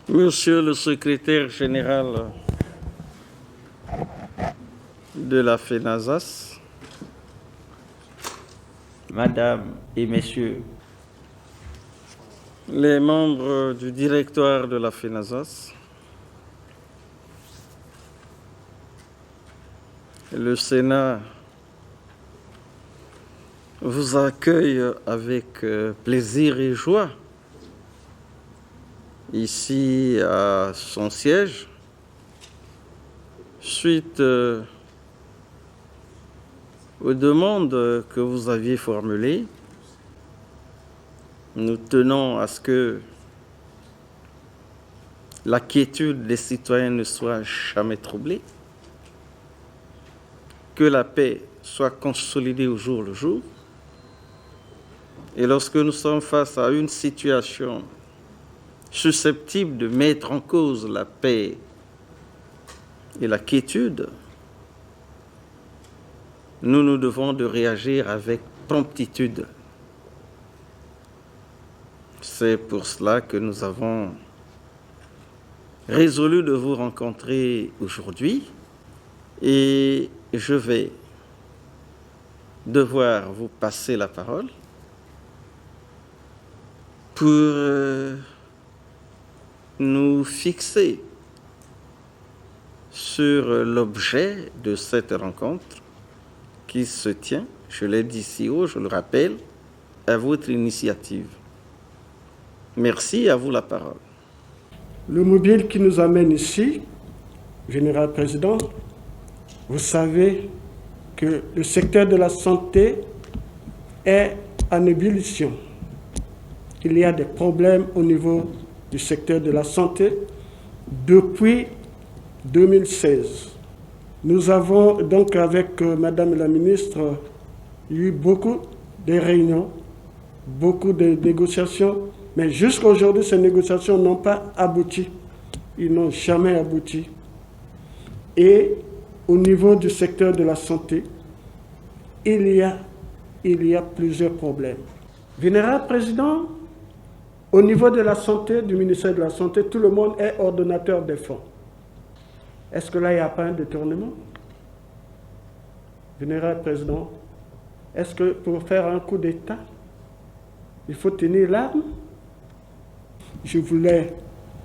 Monsieur le secrétaire général de la FENASAS, Madame et Messieurs les membres du directoire de la FENASAS, le Sénat vous accueille avec plaisir et joie ici à son siège, suite aux demandes que vous aviez formulées. Nous tenons à ce que la quiétude des citoyens ne soit jamais troublée, que la paix soit consolidée au jour le jour. Et lorsque nous sommes face à une situation susceptible de mettre en cause la paix et la quiétude, nous devons de réagir avec promptitude. C'est pour cela que nous avons résolu de vous rencontrer aujourd'hui et je vais devoir vous passer la parole pour nous fixer sur l'objet de cette rencontre qui se tient, je l'ai dit si haut, je le rappelle, à votre initiative. Merci, à vous la parole. Le mobile qui nous amène ici, Général Président, vous savez que le secteur de la santé est en ébullition. Il y a des problèmes au niveau du secteur de la santé depuis 2016. Nous avons donc avec Madame la Ministre eu beaucoup de réunions, beaucoup de négociations, mais jusqu'à aujourd'hui, ces négociations n'ont pas abouti. Ils n'ont jamais abouti. Et au niveau du secteur de la santé, il y a plusieurs problèmes. Vénérable Président, au niveau de la santé, du ministère de la Santé, tout le monde est ordonnateur des fonds. Est-ce que là, il n'y a pas un détournement? Vénérable Président, est-ce que pour faire un coup d'État, il faut tenir l'arme? Je voulais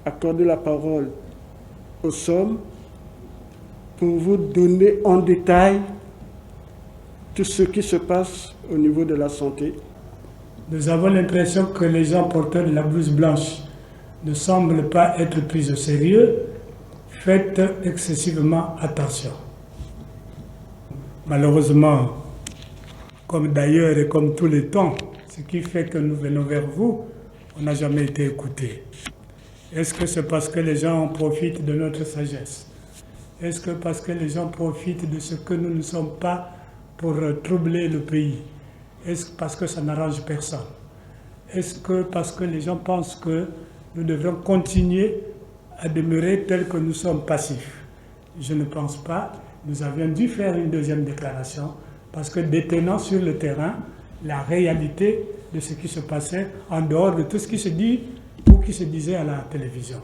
accorder la parole aux sommes pour vous donner en détail tout ce qui se passe au niveau de la santé. Nous avons l'impression que les gens porteurs de la blouse blanche ne semblent pas être pris au sérieux. Faites excessivement attention. Malheureusement, comme d'ailleurs et comme tous les temps, ce qui fait que nous venons vers vous, on n'a jamais été écoutés. Est-ce que c'est parce que les gens profitent de notre sagesse? Est-ce que parce que les gens profitent de ce que nous ne sommes pas pour troubler le pays? Est-ce parce que ça n'arrange personne? Est-ce que parce que les gens pensent que nous devrons continuer à demeurer tels que nous sommes passifs? Je ne pense pas. Nous avions dû faire une deuxième déclaration parce que détenant sur le terrain la réalité de ce qui se passait en dehors de tout ce qui se dit ou qui se disait à la télévision.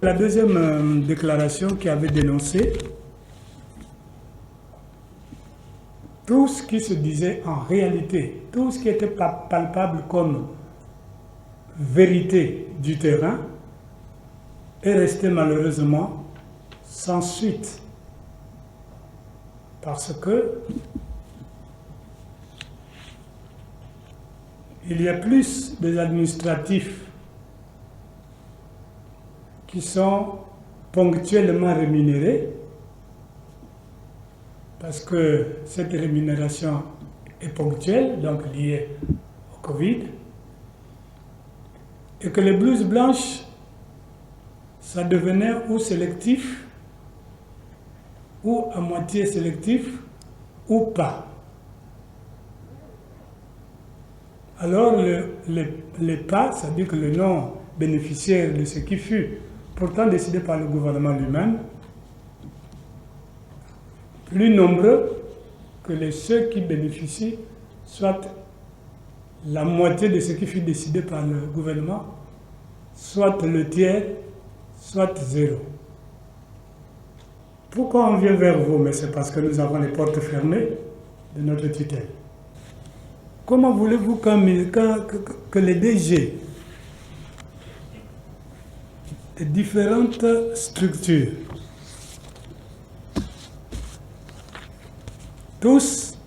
La deuxième déclaration qui avait dénoncé tout ce qui se disait en réalité, tout ce qui était palpable comme vérité du terrain est resté malheureusement sans suite. Parce que il y a plus des administratifs qui sont ponctuellement rémunérés parce que cette rémunération est ponctuelle, donc liée au Covid, et que les blouses blanches, ça devenait ou sélectif, ou à moitié sélectif, ou pas. Alors les pas, c'est-à-dire que le non bénéficiaire de ce qui fut pourtant décidé par le gouvernement lui-même, plus nombreux que ceux qui bénéficient, soit la moitié de ce qui fut décidé par le gouvernement, soit le tiers, soit zéro. Pourquoi on vient vers vous? Mais c'est parce que nous avons les portes fermées de notre tutelle. Comment voulez-vous que les DG de différentes structures, tous,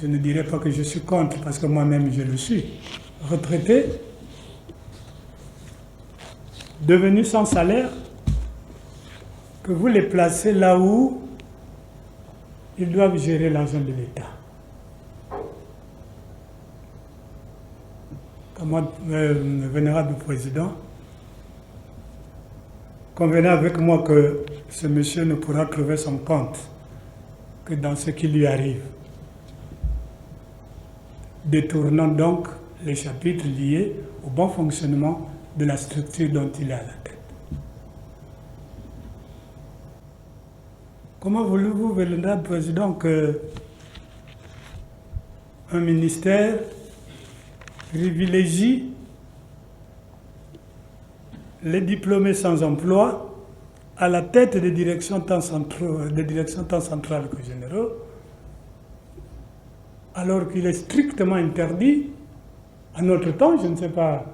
je ne dirais pas que je suis contre, parce que moi-même je le suis, retraités, devenus sans salaire, que vous les placez là où ils doivent gérer l'argent de l'État. Comme vénérable président, convenez avec moi que ce monsieur ne pourra trouver son compte que dans ce qui lui arrive, détournant donc les chapitres liés au bon fonctionnement de la structure dont il est à la tête. Comment voulez-vous, vénérable président, qu'un ministère privilégie les diplômés sans emploi à la tête des directions tant centrales que généraux, alors qu'il est strictement interdit, à notre temps, je ne sais pas,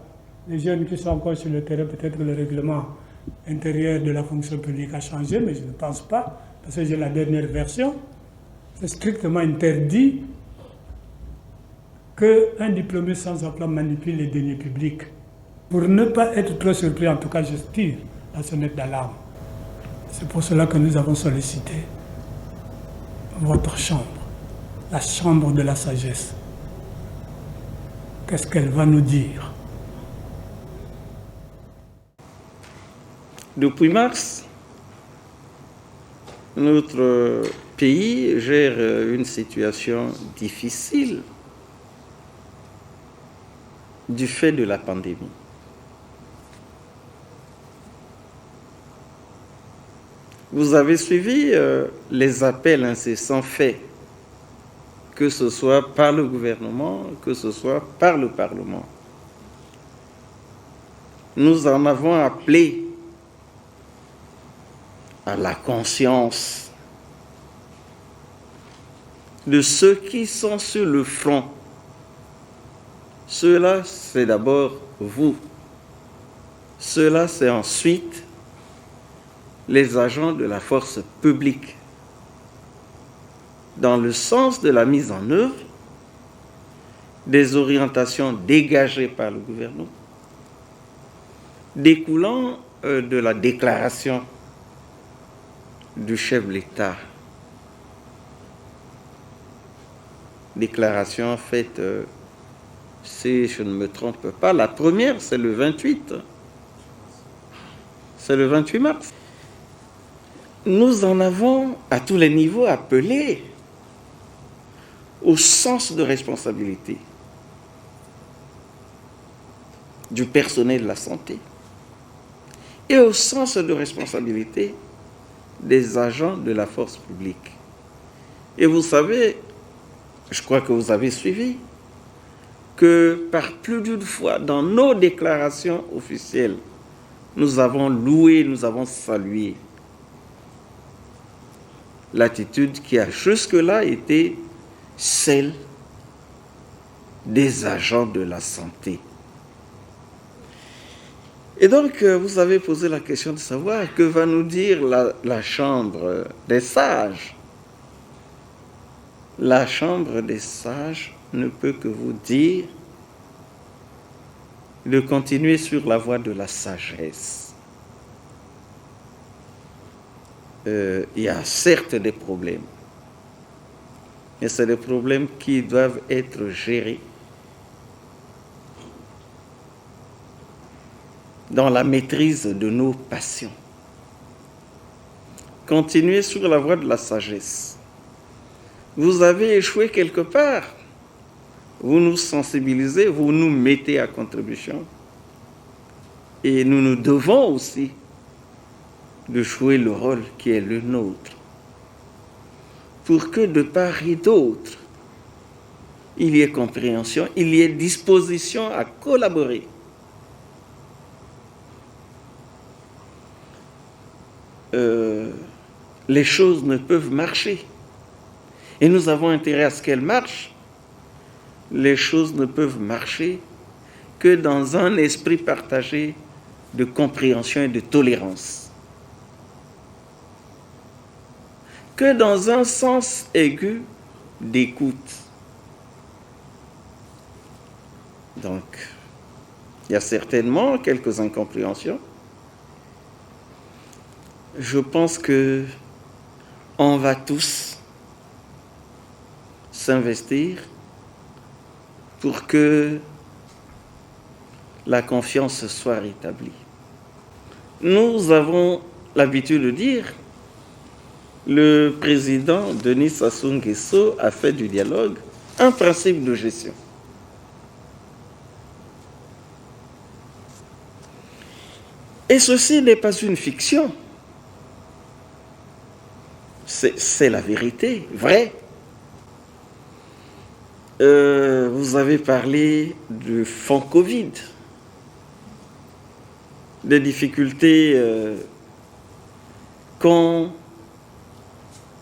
les jeunes qui sont encore sur le terrain, peut-être que le règlement intérieur de la fonction publique a changé, mais je ne pense pas, parce que j'ai la dernière version, c'est strictement interdit qu'un diplômé sans emploi manipule les deniers publics. Pour ne pas être trop surpris, en tout cas, je tire la sonnette d'alarme. C'est pour cela que nous avons sollicité votre chambre, la chambre de la sagesse. Qu'est-ce qu'elle va nous dire? Depuis mars, notre pays gère une situation difficile du fait de la pandémie. Vous avez suivi les appels incessants faits, que ce soit par le gouvernement, que ce soit par le Parlement. Nous en avons appelé à la conscience de ceux qui sont sur le front. Ceux-là, c'est d'abord vous. Ceux-là, c'est ensuite les agents de la force publique, dans le sens de la mise en œuvre des orientations dégagées par le gouvernement, découlant de la déclaration du chef de l'État. Déclaration faite, si je ne me trompe pas, la première, c'est le 28. C'est le 28 mars. Nous en avons à tous les niveaux appelé au sens de responsabilité du personnel de la santé et au sens de responsabilité des agents de la force publique. Et vous savez, je crois que vous avez suivi, que par plus d'une fois dans nos déclarations officielles, nous avons loué, nous avons salué l'attitude qui a jusque-là été celle des agents de la santé. Et donc, vous avez posé la question de savoir que va nous dire la Chambre des sages. La Chambre des sages ne peut que vous dire de continuer sur la voie de la sagesse. Il y a certes des problèmes, mais c'est des problèmes qui doivent être gérés dans la maîtrise de nos passions. Continuez sur la voie de la sagesse. Vous avez échoué quelque part. Vous nous sensibilisez, vous nous mettez à contribution. Et nous nous devons aussi de jouer le rôle qui est le nôtre, pour que de part et d'autre, il y ait compréhension, il y ait disposition à collaborer les choses ne peuvent marcher. Et nous avons intérêt à ce qu'elles marchent. Les choses ne peuvent marcher que dans un esprit partagé de compréhension et de tolérance. Que dans un sens aigu d'écoute. Donc, il y a certainement quelques incompréhensions. Je pense que on va tous s'investir pour que la confiance soit rétablie. Nous avons l'habitude de dire, le président Denis Sassou Nguesso a fait du dialogue un principe de gestion. Et ceci n'est pas une fiction. C'est la vérité, vraie. Vous avez parlé du fonds Covid, des difficultés qu'ont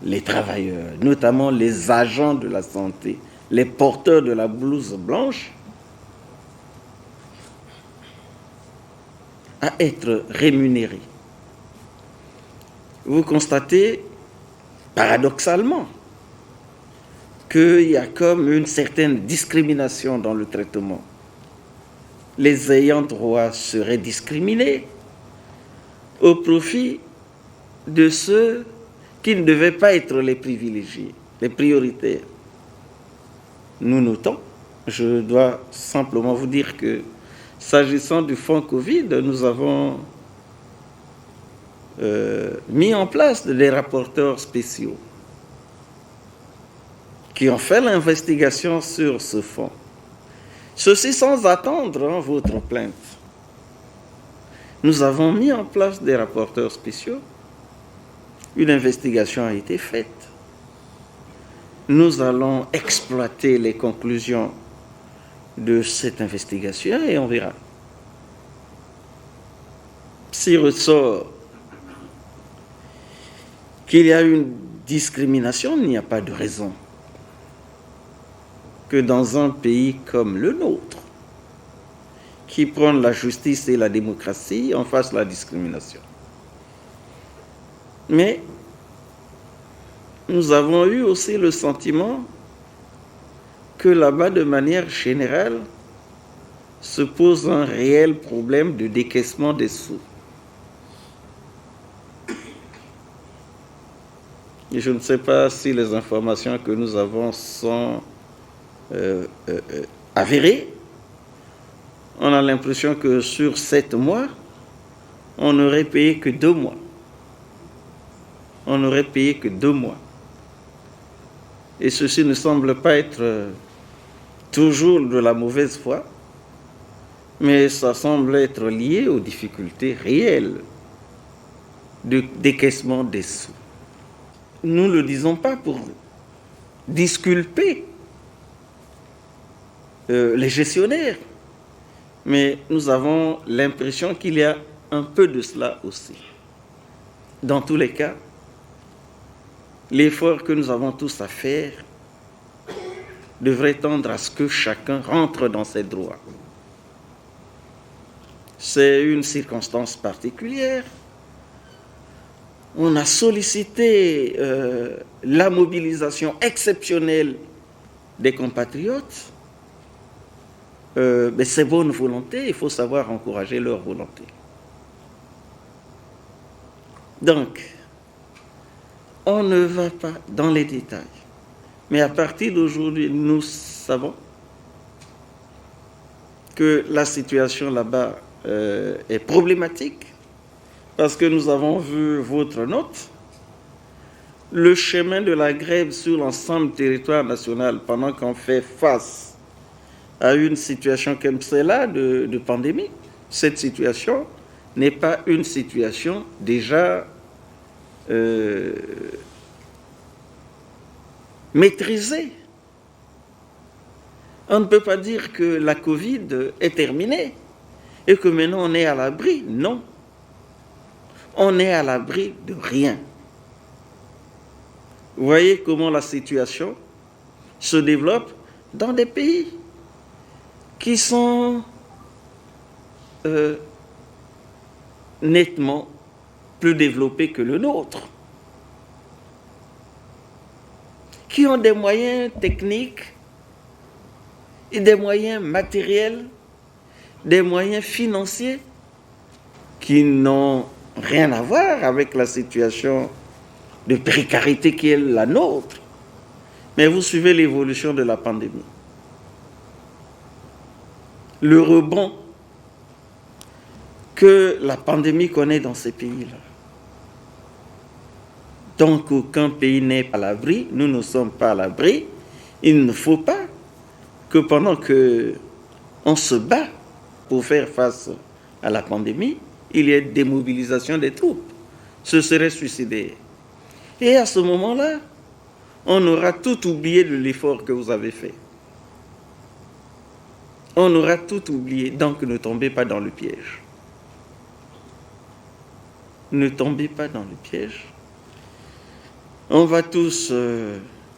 les travailleurs, notamment les agents de la santé, les porteurs de la blouse blanche, à être rémunérés. Vous constatez, paradoxalement, qu'il y a comme une certaine discrimination dans le traitement. Les ayants droit seraient discriminés au profit de ceux qui ne devaient pas être les privilégiés, les prioritaires. Nous notons, je dois simplement vous dire que s'agissant du fonds Covid, nous avons mis en place des rapporteurs spéciaux qui ont fait l'investigation sur ce fonds. Ceci sans attendre votre plainte. Nous avons mis en place des rapporteurs spéciaux. Une investigation a été faite. Nous allons exploiter les conclusions de cette investigation et on verra. S'il ressort qu'il y a une discrimination, il n'y a pas de raison que dans un pays comme le nôtre, qui prône la justice et la démocratie, on fasse la discrimination. Mais nous avons eu aussi le sentiment que là-bas, de manière générale, se pose un réel problème de décaissement des sous. Et je ne sais pas si les informations que nous avons sont avérées. On a l'impression que sur 7 mois, on n'aurait payé que 2 mois. On n'aurait payé que 2 mois. Et ceci ne semble pas être toujours de la mauvaise foi, mais ça semble être lié aux difficultés réelles de décaissement des sous. Nous ne le disons pas pour disculper les gestionnaires, mais nous avons l'impression qu'il y a un peu de cela aussi. Dans tous les cas, l'effort que nous avons tous à faire devrait tendre à ce que chacun rentre dans ses droits. C'est une circonstance particulière. On a sollicité la mobilisation exceptionnelle des compatriotes. Mais c'est bonne volonté, il faut savoir encourager leur volonté. Donc, on ne va pas dans les détails. Mais à partir d'aujourd'hui, nous savons que la situation là-bas est problématique parce que nous avons vu votre note. Le chemin de la grève sur l'ensemble du territoire national pendant qu'on fait face à une situation comme celle-là de pandémie, cette situation n'est pas une situation déjà maîtrisée. On ne peut pas dire que la Covid est terminée et que maintenant on est à l'abri. Non. on n'est à l'abri de rien. Vous voyez comment la situation se développe dans des pays qui sont nettement plus développés que le nôtre, qui ont des moyens techniques et des moyens matériels, des moyens financiers qui n'ont rien à voir avec la situation de précarité qui est la nôtre. Mais vous suivez l'évolution de la pandémie. Le rebond que la pandémie connaît dans ces pays-là. Donc, aucun pays n'est à l'abri, nous ne sommes pas à l'abri. Il ne faut pas que pendant qu'on se bat pour faire face à la pandémie, il y ait démobilisation des troupes. Ce serait suicidaire. Et à ce moment-là, on aura tout oublié de l'effort que vous avez fait. On aura tout oublié, donc ne tombez pas dans le piège. Ne tombez pas dans le piège. On va tous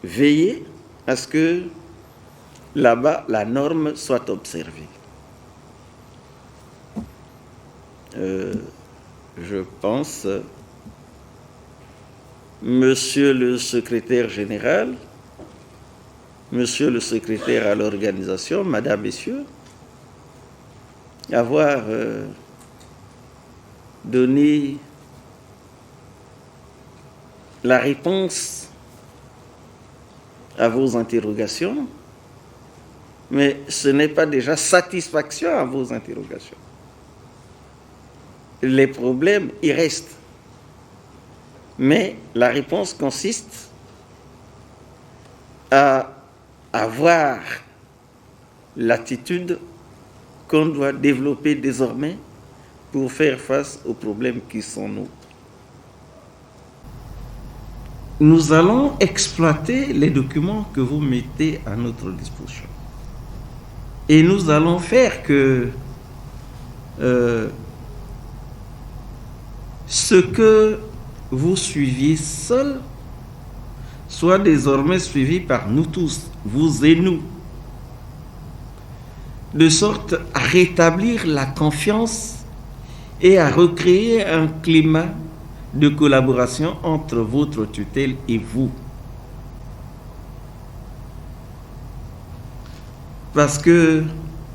veiller à ce que là-bas, la norme soit observée. Je pense, Monsieur le secrétaire général, Monsieur le secrétaire à l'organisation, Madame, Messieurs, avoir donné la réponse à vos interrogations, mais ce n'est pas déjà satisfaction à vos interrogations. Les problèmes, ils restent. Mais la réponse consiste à avoir l'attitude qu'on doit développer désormais pour faire face aux problèmes qui sont nôtres. Nous allons exploiter les documents que vous mettez à notre disposition. Et nous allons faire que ce que vous suiviez seul soit désormais suivi par nous tous, vous et nous, de sorte à rétablir la confiance et à recréer un climat de collaboration entre votre tutelle et vous. Parce que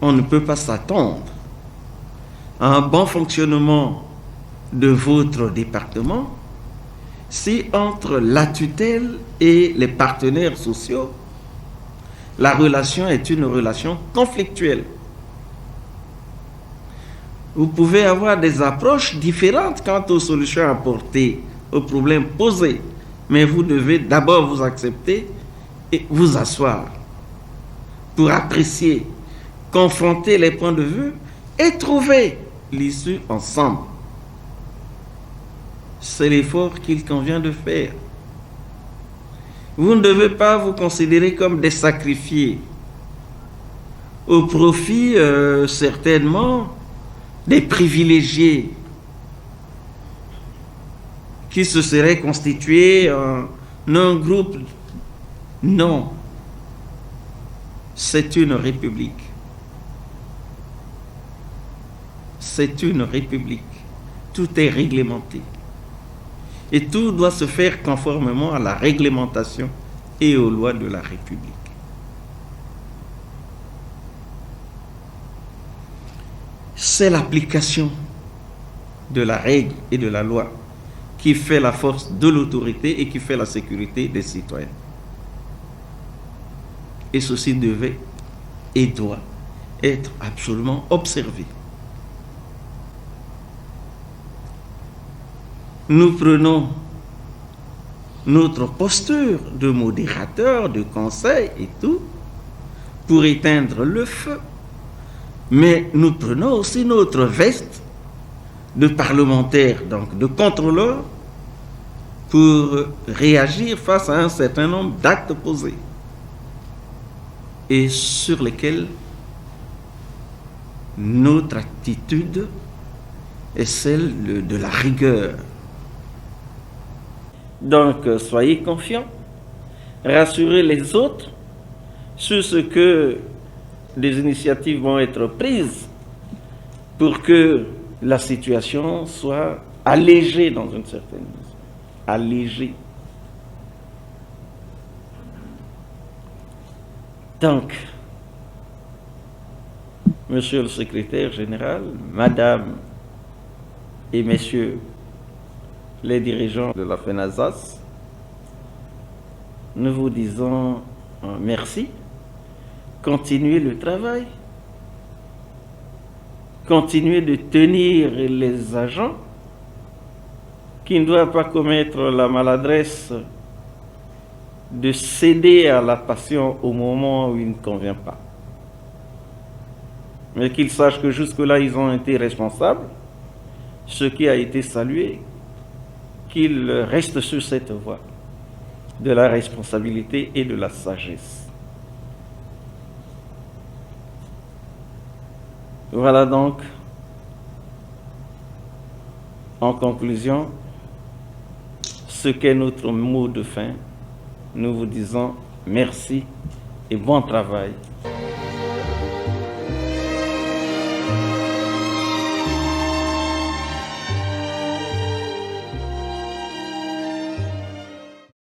on ne peut pas s'attendre à un bon fonctionnement de votre département si entre la tutelle et les partenaires sociaux, la relation est une relation conflictuelle. Vous pouvez avoir des approches différentes quant aux solutions apportées, aux problèmes posés, mais vous devez d'abord vous accepter et vous asseoir pour apprécier, confronter les points de vue et trouver l'issue ensemble. C'est l'effort qu'il convient de faire. Vous ne devez pas vous considérer comme des sacrifiés au profit certainement des privilégiés qui se seraient constitués en un groupe. Non, c'est une république. C'est une république. Tout est réglementé. Et tout doit se faire conformément à la réglementation et aux lois de la République. C'est l'application de la règle et de la loi qui fait la force de l'autorité et qui fait la sécurité des citoyens. Et ceci devait et doit être absolument observé. Nous prenons notre posture de modérateur, de conseil et tout, pour éteindre le feu. Mais nous prenons aussi notre veste de parlementaire, donc de contrôleur, pour réagir face à un certain nombre d'actes posés et sur lesquels notre attitude est celle de la rigueur. Donc, soyez confiants, rassurez les autres sur ce que des initiatives vont être prises pour que la situation soit allégée dans une certaine mesure. Allégée. Donc, Monsieur le secrétaire général, Madame et Messieurs les dirigeants de la FENASAS, nous vous disons merci. Continuez le travail. Continuez de tenir les agents qui ne doivent pas commettre la maladresse de céder à la passion au moment où il ne convient pas. Mais qu'ils sachent que jusque-là, ils ont été responsables, ce qui a été salué, qu'ils restent sur cette voie de la responsabilité et de la sagesse. Voilà donc, en conclusion, ce qu'est notre mot de fin. Nous vous disons merci et bon travail.